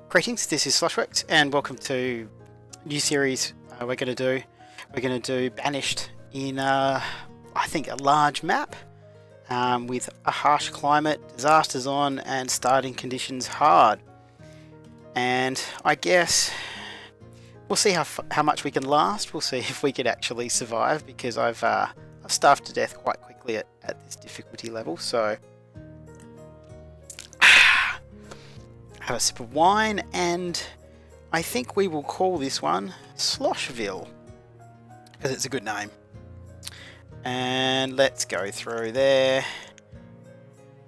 Greetings, this is Sloshworks, and welcome to a new series we're going to do. We're going to do Banished in, I think, a large map with a harsh climate, disasters on, and starting conditions hard. And I guess we'll see how much we can last. We'll see if we can actually survive, because I've starved to death quite quickly at this difficulty level. So have a sip of wine, and I think we will call this one Sloshville, because it's a good name. And let's go through there.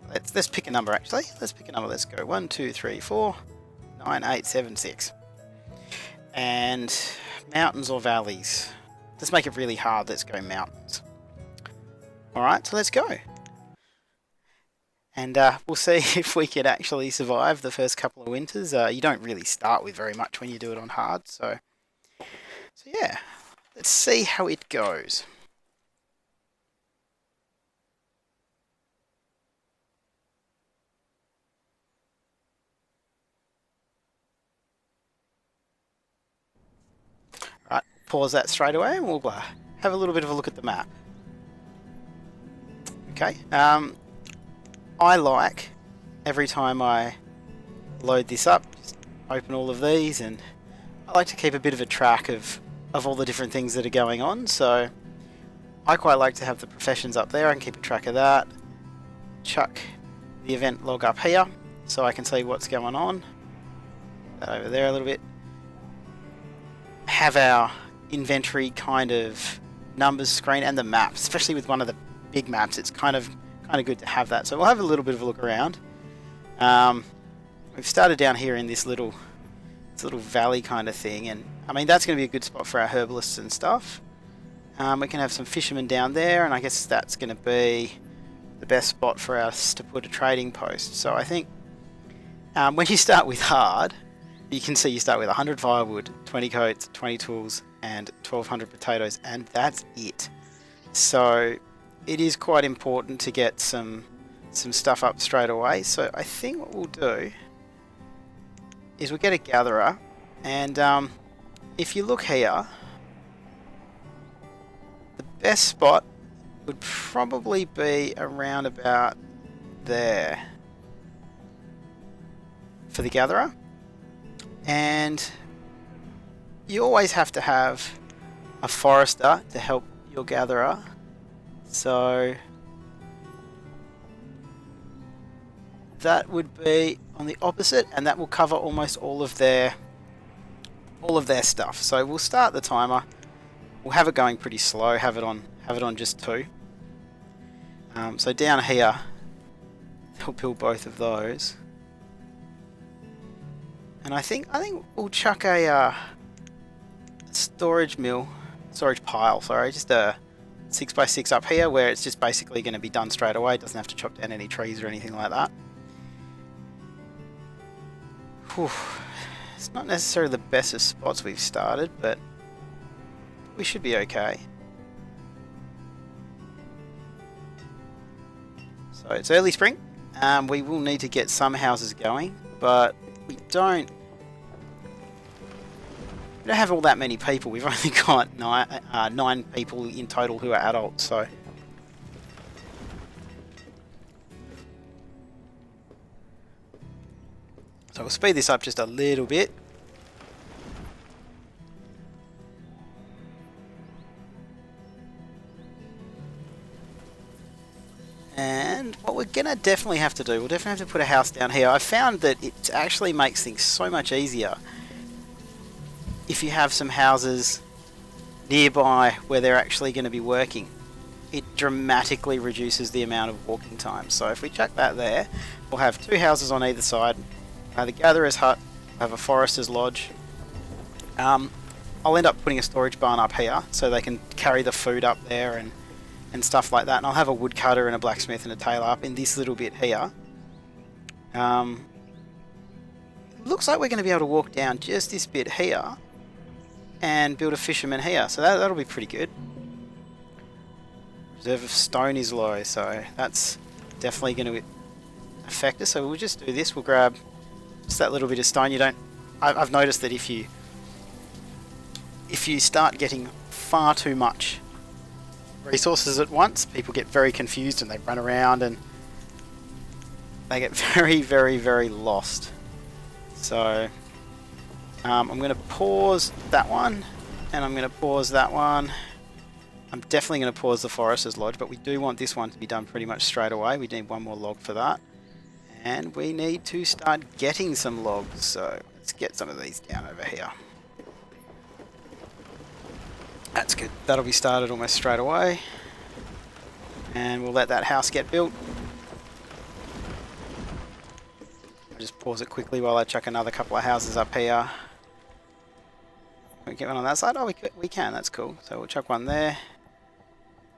Let's pick a number, actually. Let's pick a number. Let's go 1, 2, 3, 4, 9, 8, 7, 6. And mountains or valleys. Let's make it really hard. Let's go mountains. Alright, so let's go. And we'll see if we can actually survive the first couple of winters. You don't really start with very much when you do it on hard, so yeah, let's see how it goes. Alright, pause that straight away, and we'll have a little bit of a look at the map. Okay, I like, every time I load this up, just open all of these, and I like to keep a bit of a track of all the different things that are going on. So I quite like to have the professions up there. I can keep a track of that. Chuck the event log up here so I can see what's going on. Over there a little bit. Have our inventory kind of numbers screen, and the map, especially with one of the big maps, it's kind of good to have that. So we'll have a little bit of a look around. We've started down here in this little valley kind of thing, and I mean that's going to be a good spot for our herbalists and stuff. We can have some fishermen down there, and I guess that's going to be the best spot for us to put a trading post. So I think when you start with hard, you can see you start with 100 firewood, 20 coats, 20 tools, and 1200 potatoes, and that's it. So it is quite important to get some stuff up straight away. So I think what we'll do is we'll get a gatherer, and if you look here, the best spot would probably be around about there for the gatherer. And you always have to have a forester to help your gatherer. So that would be on the opposite, and that will cover almost all of their stuff. So we'll start the timer. We'll have it going pretty slow. Have it on just 2. So down here, he'll build both of those, and I think we'll chuck a storage pile. Sorry, just a 6x6 up here, where it's just basically going to be done straight away. It doesn't have to chop down any trees or anything like that. Whew. It's not necessarily the best of spots we've started, but we should be okay. So it's early spring. We will need to get some houses going, but we don't have all that many people. We've only got 9 people in total who are adults, so we'll speed this up just a little bit. And what we're gonna definitely have to do, we'll definitely have to put a house down here. I found that it actually makes things so much easier if you have some houses nearby where they're actually going to be working. It dramatically reduces the amount of walking time. So if we chuck that there, we'll have 2 houses on either side. We'll have the gatherer's hut, we'll have a forester's lodge. I'll end up putting a storage barn up here so they can carry the food up there and stuff like that. And I'll have a woodcutter and a blacksmith and a tailor up in this little bit here. Looks like we're going to be able to walk down just this bit here and build a fisherman here, so that'll be pretty good. Reserve of stone is low, so that's definitely going to affect us. So we'll just do this. We'll grab just that little bit of stone. You don't I've noticed that if you start getting far too much resources at once, people get very confused and they run around and they get very, very, very lost. So I'm going to pause that one, and I'm going to pause that one. I'm definitely going to pause the Forester's Lodge, but we do want this one to be done pretty much straight away. We need one more log for that. And we need to start getting some logs, so let's get some of these down over here. That's good. That'll be started almost straight away. And we'll let that house get built. I'll just pause it quickly while I chuck another couple of houses up here. Can we get one on that side? Oh, we can. That's cool. So we'll chuck one there.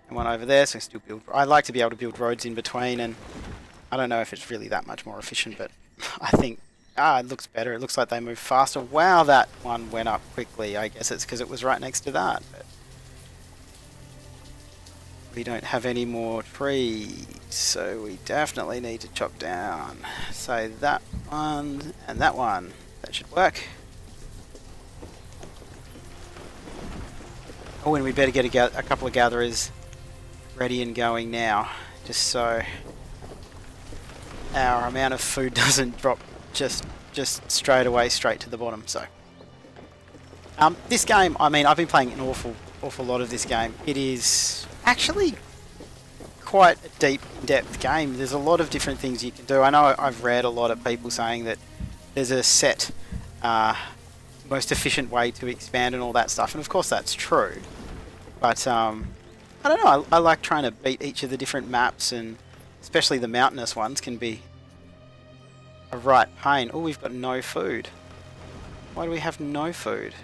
And one over there, so we still build. I like to be able to build roads in between, and I don't know if it's really that much more efficient, but I think, it looks better. It looks like they move faster. Wow, that one went up quickly. I guess it's because it was right next to that. But we don't have any more trees, so we definitely need to chop down. So that one and that one. That should work. Oh, and we better get a couple of gatherers ready and going now, just so our amount of food doesn't drop just straight away straight to the bottom. So this game, I mean, I've been playing an awful lot of this game. It is actually quite a deep, in-depth game. There's a lot of different things you can do. I know I've read a lot of people saying that there's a set most efficient way to expand and all that stuff, and of course that's true, but I don't know, I like trying to beat each of the different maps, and especially the Mountainous ones can be a right pain. Oh, we've got no food. Why do we have no food?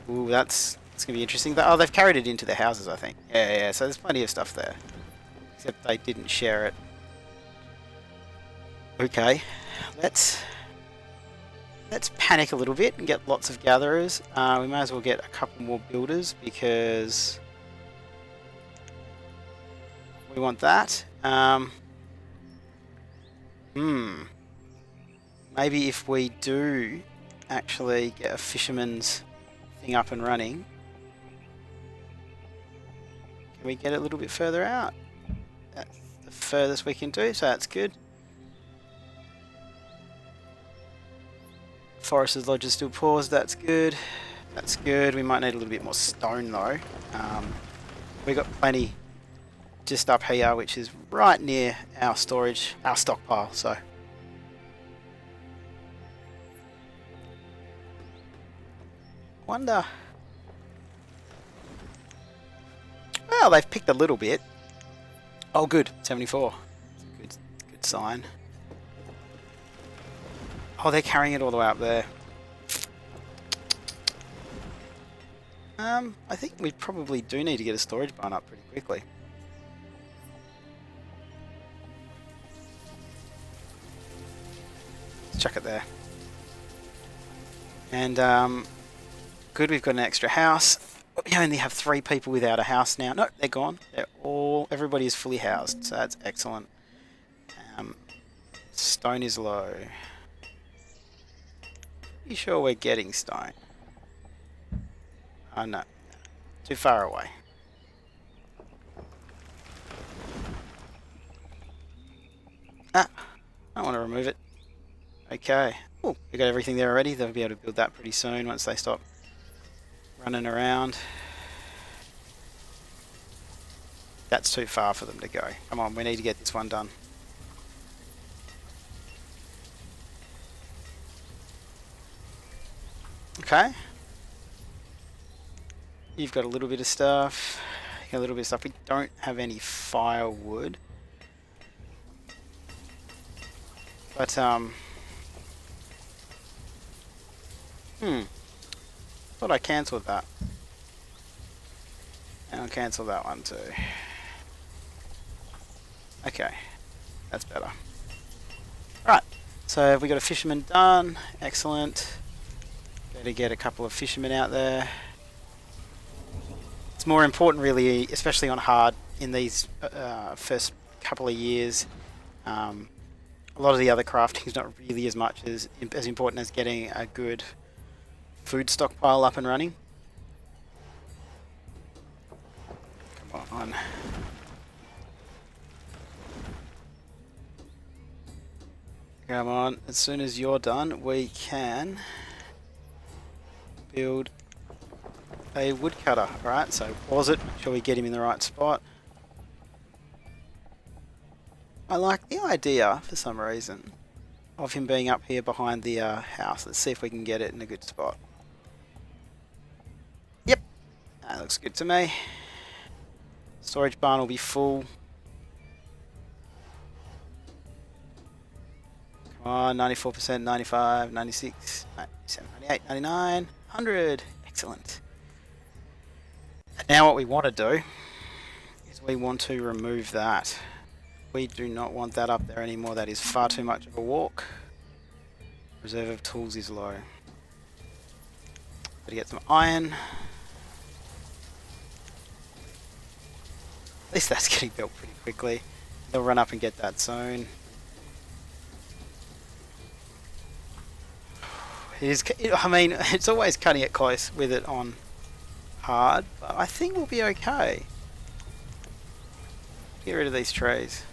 Ooh, that's going to be interesting. Oh, they've carried it into their houses, I think. Yeah, so there's plenty of stuff there, except they didn't share it. Okay, let's panic a little bit and get lots of gatherers. We may as well get a couple more builders because we want that. Maybe if we do actually get a fisherman's thing up and running, can we get it a little bit further out? That's the furthest we can do, so that's good. Forester's Lodge is still paused, that's good. That's good. We might need a little bit more stone though. We got plenty just up here, which is right near our storage, our stockpile, so. Wonder. Well, they've picked a little bit. Oh good, 74. That's a good sign. Oh, they're carrying it all the way up there. I think we probably do need to get a storage barn up pretty quickly. Let's chuck it there. And, good, we've got an extra house. We only have 3 people without a house now. No, they're gone. Everybody is fully housed, so that's excellent. Stone is low. You sure we're getting stone? Oh no, too far away. I don't want to remove it. Okay. Oh, we got everything there already. They'll be able to build that pretty soon once they stop running around. That's too far for them to go. Come on, we need to get this one done. Okay. You've got a little bit of stuff. You got a little bit of stuff. We don't have any firewood. But, thought I cancelled that. And I'll cancel that one too. Okay. That's better. Right. So we got a fisherman done. Excellent. Better get a couple of fishermen out there. It's more important really, especially on hard in these first couple of years. A lot of the other crafting is not really as much as important as getting a good food stockpile up and running. Come on. Come on, as soon as you're done, we can build a woodcutter. Alright, so pause it, make sure we get him in the right spot. I like the idea, for some reason, of him being up here behind the house. Let's see if we can get it in a good spot. Yep, that looks good to me. Storage barn will be full. Come on, 94%, 95, 96, 97, 98, 99, 100. Excellent. And now what we want to do is we want to remove that. We do not want that up there anymore. That is far too much of a walk. Reserve of tools is low. Gotta get some iron. At least that's getting built pretty quickly. They'll run up and get that zone. I mean, it's always cutting it close with it on hard, but I think we'll be okay. Get rid of these trees,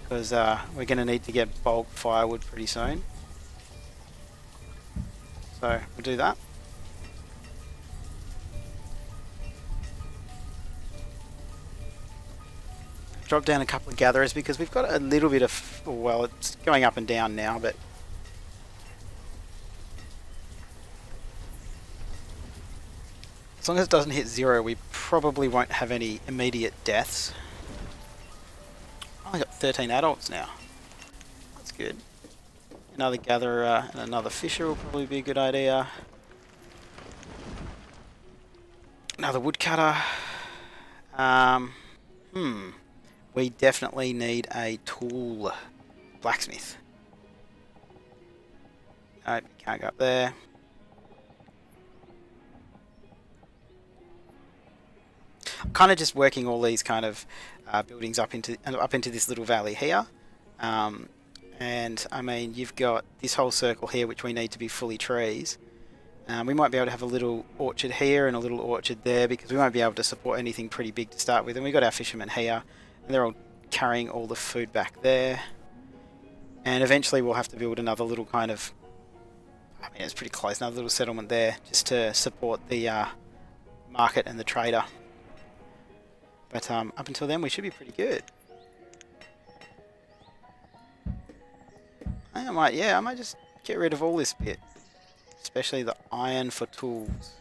because we're going to need to get bulk firewood pretty soon. So we'll do that. Drop down a couple of gatherers because we've got a little bit of, well, it's going up and down now, but as long as it doesn't hit 0, we probably won't have any immediate deaths. I got 13 adults now. That's good. Another gatherer and another fisher will probably be a good idea. Another woodcutter. We definitely need a tool. Blacksmith. Nope, you can't go up there. I'm kind of just working all these kind of buildings up into this little valley here. And I mean, you've got this whole circle here which we need to be fully trees. We might be able to have a little orchard here and a little orchard there because we won't be able to support anything pretty big to start with. And we've got our fishermen here and they're all carrying all the food back there. And eventually we'll have to build another little kind of, I mean, it's pretty close, another little settlement there just to support the market and the trader. But up until then we should be pretty good. I might just get rid of all this bit. Especially the iron for tools.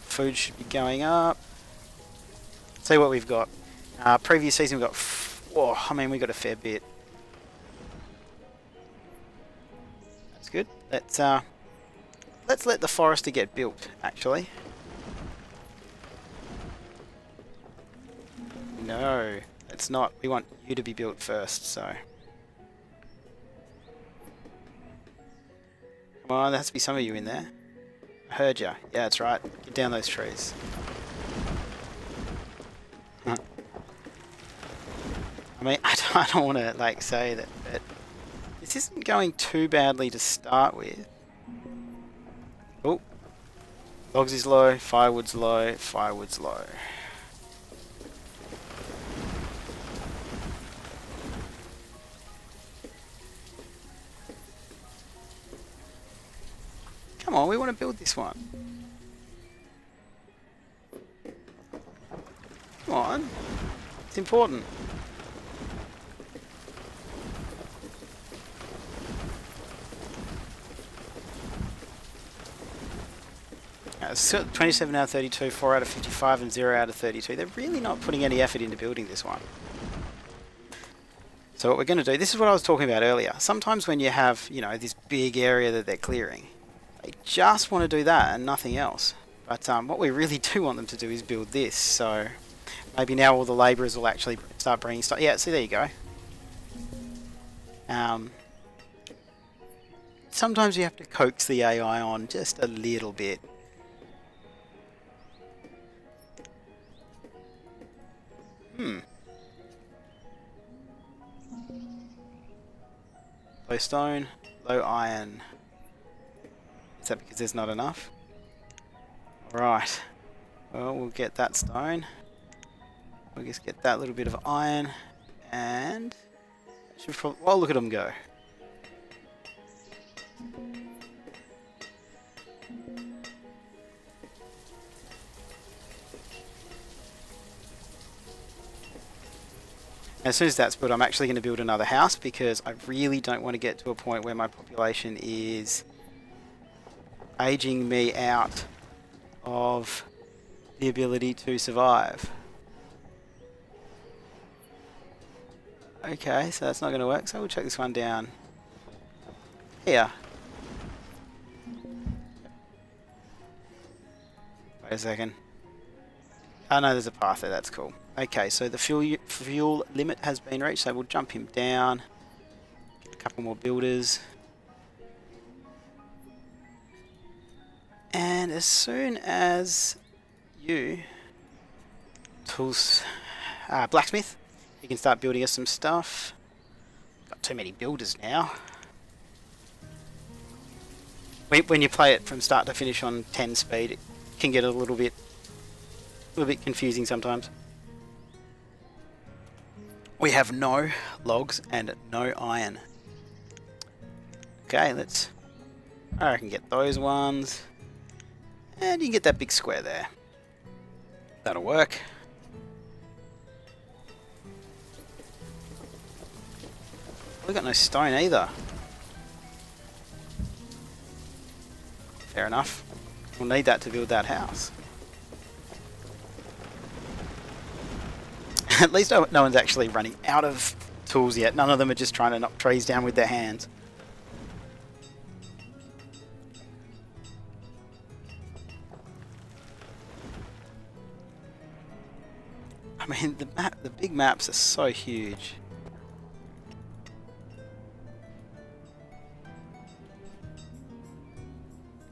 Food should be going up. See what we've got. Previous season we got, we got a fair bit. That's good. Let's let the forester get built, actually. No, it's not. We want you to be built first, so. Come on, there has to be some of you in there. I heard ya. Yeah, that's right. Get down those trees. I mean, I don't want to say that, but this isn't going too badly to start with. Oh, logs is low, firewood's low, firewood's low. Come on, we want to build this one. Come on. It's important. It's 27 out of 32, 4 out of 55, and 0 out of 32. They're really not putting any effort into building this one. So what we're going to do, this is what I was talking about earlier. Sometimes when you have, this big area that they're clearing, they just want to do that and nothing else. But what we really do want them to do is build this. So maybe now all the labourers will actually start bringing stuff. Yeah, see, there you go. Sometimes you have to coax the AI on just a little bit. Low stone, low iron. Is that because there's not enough? Right. Well, we'll get that stone. We'll just get that little bit of iron. And... should probably, well, look at them go. As soon as that's built, I'm actually going to build another house because I really don't want to get to a point where my population is aging me out of the ability to survive. Okay, so that's not going to work, so we'll check this one down here. Wait a second. Oh no, there's a path there, that's cool. Okay, so the fuel limit has been reached, so we'll jump him down. Get a couple more builders. And as soon as you... tools... blacksmith, you can start building us some stuff. Got too many builders now. When you play it from start to finish on 10 speed, it can get a little bit confusing sometimes. We have no logs and no iron. Okay, I can get those ones. And you can get that big square there. That'll work. We got no stone either. Fair enough. We'll need that to build that house. At least no one's actually running out of tools yet. None of them are just trying to knock trees down with their hands. I mean, the big maps are so huge.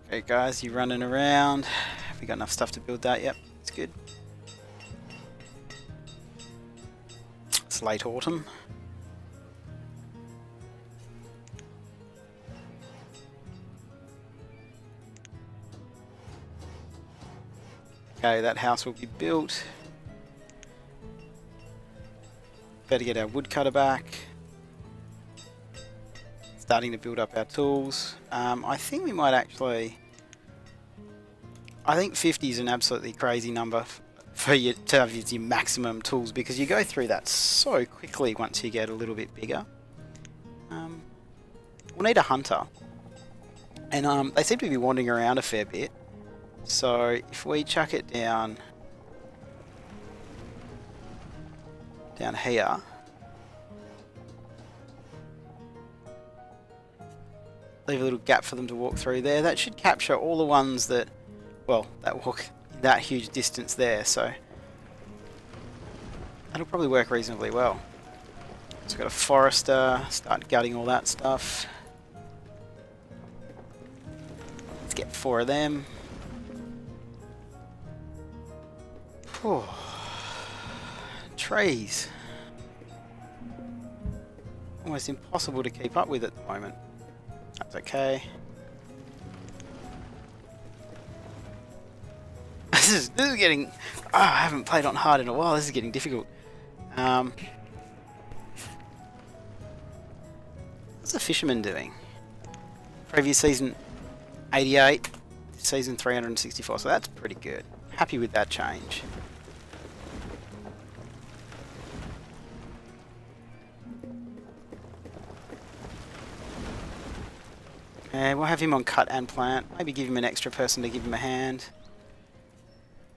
Okay guys, you running around. Have we got enough stuff to build that? Yep, it's good. It's late autumn. Okay, that house will be built. Better get our woodcutter back. Starting to build up our tools. I think we might actually... I think 50 is an absolutely crazy number for you to have your maximum tools, because you go through that so quickly once you get a little bit bigger. We'll need a hunter. And they seem to be wandering around a fair bit. So if we chuck it down here, leave a little gap for them to walk through there. That should capture all the ones that, well, that walk that huge distance there, so that'll probably work reasonably well. So we've got a forester, start gutting all that stuff. Let's get 4 of them. Whew. Trees. Almost impossible to keep up with at the moment. That's okay. This is getting... Oh, I haven't played on hard in a while. This is getting difficult. What's the fisherman doing? Previous season 88, season 364, so that's pretty good. Happy with that change. And we'll have him on cut and plant. Maybe give him an extra person to give him a hand.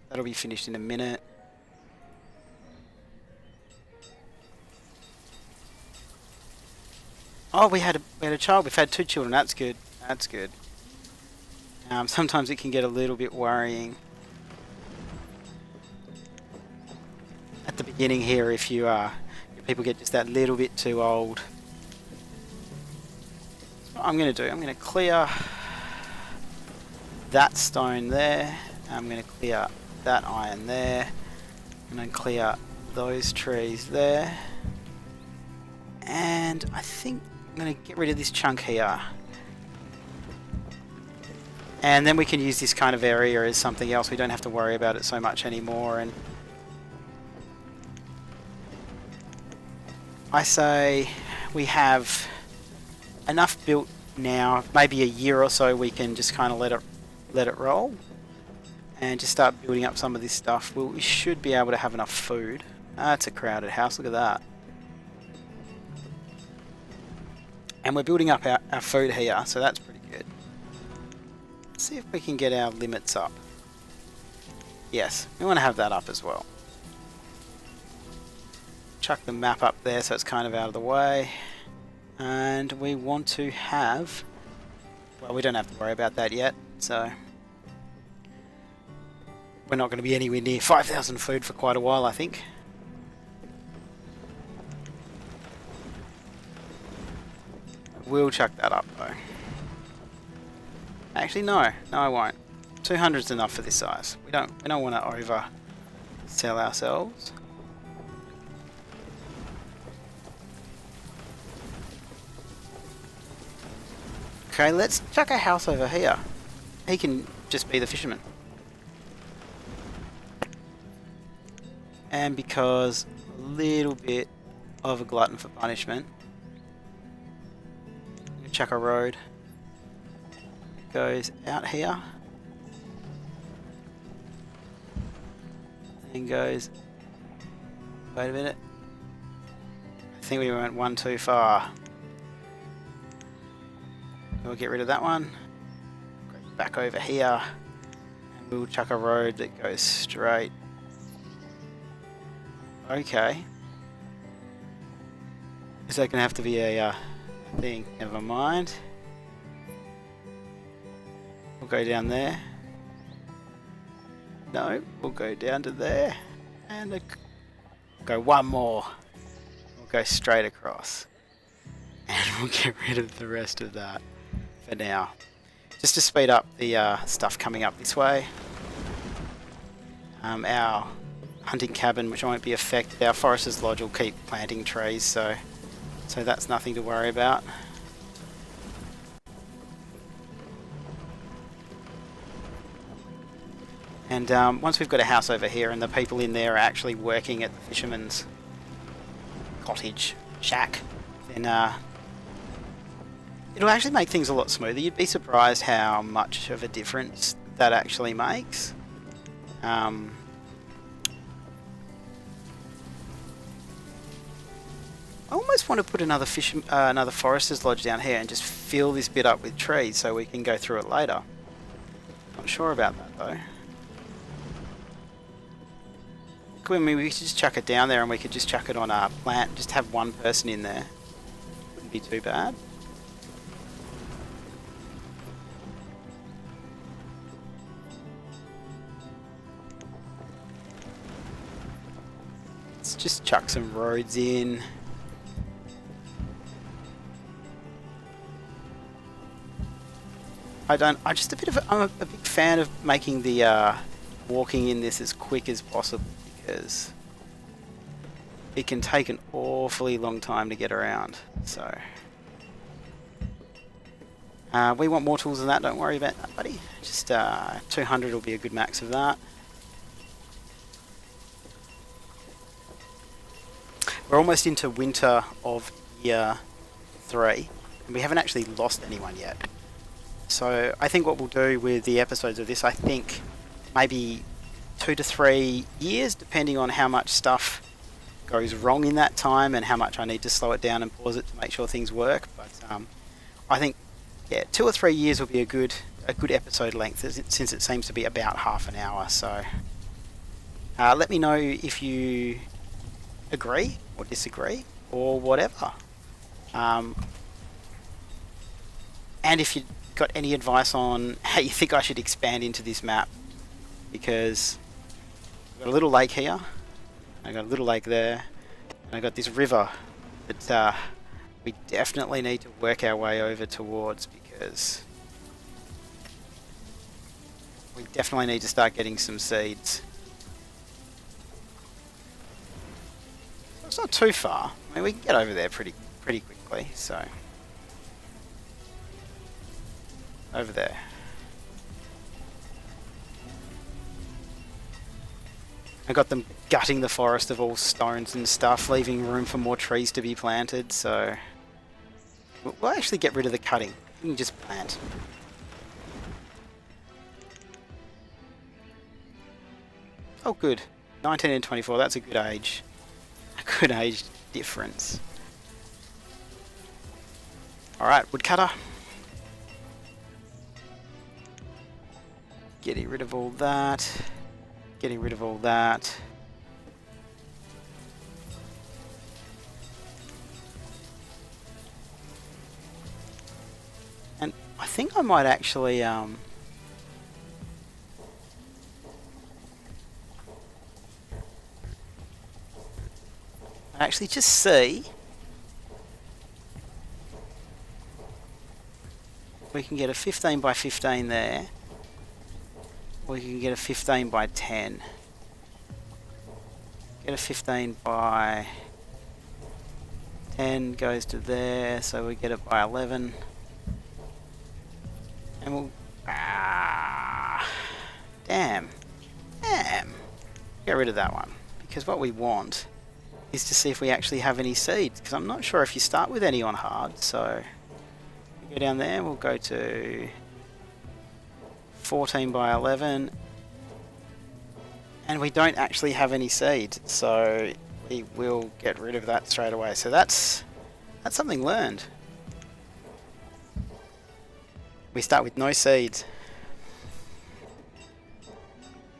That'll be finished in a minute. Oh, we had a child. We've had 2 children. That's good. That's good. Sometimes it can get a little bit worrying at the beginning here if people get just that little bit too old. What I'm going to do, I'm going to clear that stone there. I'm going to clear that iron there. I'm going to clear those trees there. And I think I'm going to get rid of this chunk here. And then we can use this kind of area as something else. We don't have to worry about it so much anymore. And I say we have enough built now. Maybe a year or so we can just kind of let it roll and just start building up some of this stuff. We should be able to have enough food. That's a crowded house. Look at that. And we're building up our food here, so that's pretty good. Let's see if we can get our limits up. Yes, we want to have that up as well. Chuck the map up there so it's kind of out of the way. And we want to have... Well, we don't have to worry about that yet, so... We're not going to be anywhere near 5,000 food for quite a while, I think. We'll chuck that up though. Actually, no, I won't. 200's enough for this size. We don't want to over sell ourselves. Okay, let's chuck a house over here. He can just be the fisherman. And because a little bit of a glutton for punishment, chuck a road. It goes out here. And goes... Wait a minute. I think we went one too far. We'll get rid of that one. Go back over here. And we'll chuck a road that goes straight. Okay. Is that going to have to be a thing? Never mind. We'll go down there. No, we'll go down to there. And go one more. We'll go straight across. And we'll get rid of the rest of that for now. Just to speed up the stuff coming up this way. Our hunting cabin, which won't be affected. Our forester's lodge will keep planting trees, so that's nothing to worry about. And once we've got a house over here and the people in there are actually working at the fisherman's cottage, shack, then it'll actually make things a lot smoother. You'd be surprised how much of a difference that actually makes. I almost want to put another forester's lodge down here and just fill this bit up with trees so we can go through it later. Not sure about that though. I mean, we could just chuck it down there and we could just chuck it on a plant, just have one person in there. Wouldn't be too bad. Let's just chuck some roads in. I'm a big fan of making the walking in this as quick as possible because it can take an awfully long time to get around. So we want more tools than that. Don't worry about that, buddy. Just 200 will be a good max of that. We're almost into winter of year 3, and we haven't actually lost anyone yet. So I think what we'll do with the episodes of this, I think maybe 2 to 3 years, depending on how much stuff goes wrong in that time and how much I need to slow it down and pause it to make sure things work. But I think, yeah, 2 or 3 years will be a good episode length, since it seems to be about half an hour. So let me know if you agree or disagree or whatever. And if you got any advice on how you think I should expand into this map, because I've got a little lake here, I got a little lake there, and I got this river that we definitely need to work our way over towards, because we definitely need to start getting some seeds. It's not too far. I mean, we can get over there pretty quickly, so... Over there. I got them gutting the forest of all stones and stuff, leaving room for more trees to be planted, so... We'll actually get rid of the cutting. We can just plant. Oh, good. 19 and 24, that's a good age. A good age difference. Alright, woodcutter. Getting rid of all that. Getting rid of all that. And I think I might actually just see we can get a 15 by 15 there. We can get a 15 by 10. Get a 15 by 10 goes to there, so we get it by 11. And we'll... Damn. Get rid of that one. Because what we want is to see if we actually have any seeds. Because I'm not sure if you start with any on hard, so... We go down there, we'll go to... 14 by 11, and we don't actually have any seeds, so we will get rid of that straight away. So that's something learned. We start with no seeds,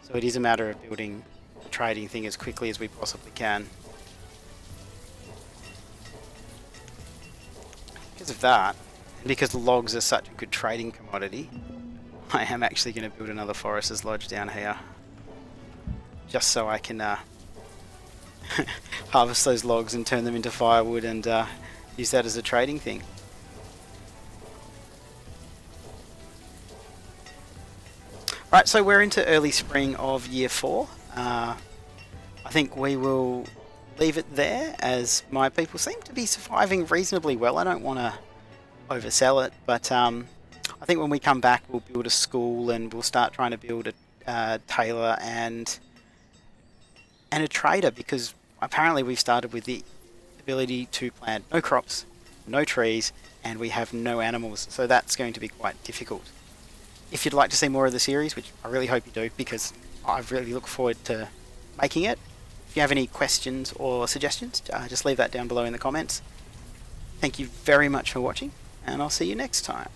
so it is a matter of building a trading thing as quickly as we possibly can. Because of that, and because logs are such a good trading commodity, I am actually going to build another forester's lodge down here, just so I can harvest those logs and turn them into firewood and use that as a trading thing. Right, so we're into early spring of year 4. I think we will leave it there, as my people seem to be surviving reasonably well. I don't want to oversell it, but I think when we come back we'll build a school and we'll start trying to build a tailor and a trader, because apparently we've started with the ability to plant no crops, no trees, and we have no animals, so that's going to be quite difficult. If you'd like to see more of the series, which I really hope you do, because I really look forward to making it, if you have any questions or suggestions, just leave that down below in the comments. Thank you very much for watching, and I'll see you next time.